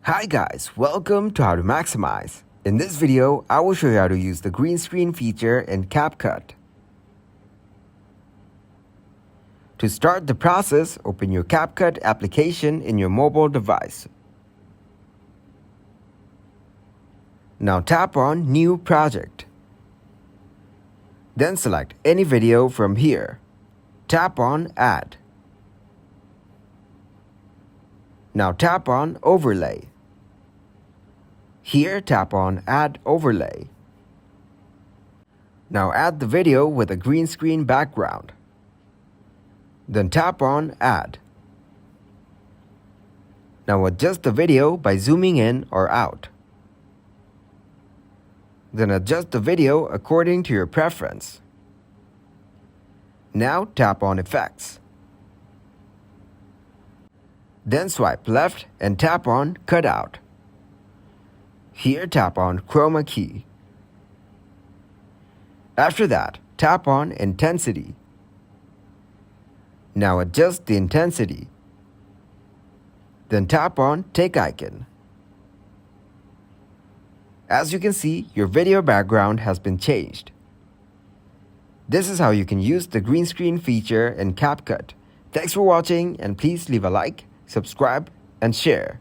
Hi guys, welcome to How to Maximize. In this video, I will show you how to use the green screen feature in Capcut. To start the process, open your Capcut application in your mobile device. Now tap on New Project. Then select any video from here. Tap on Add. Now tap on Overlay. Here, tap on Add Overlay. Now add the video with a green screen background. Then tap on Add. Now adjust the video by zooming in or out. Then adjust the video according to your preference. Now tap on Effects. Then swipe left and tap on Cutout. Here, tap on Chroma key. After that, tap on Intensity. Now adjust the intensity. Then tap on Tick icon. As you can see, your video background has been changed. This is how you can use the green screen feature in Capcut. Thanks for watching, and please leave a like, subscribe, and share.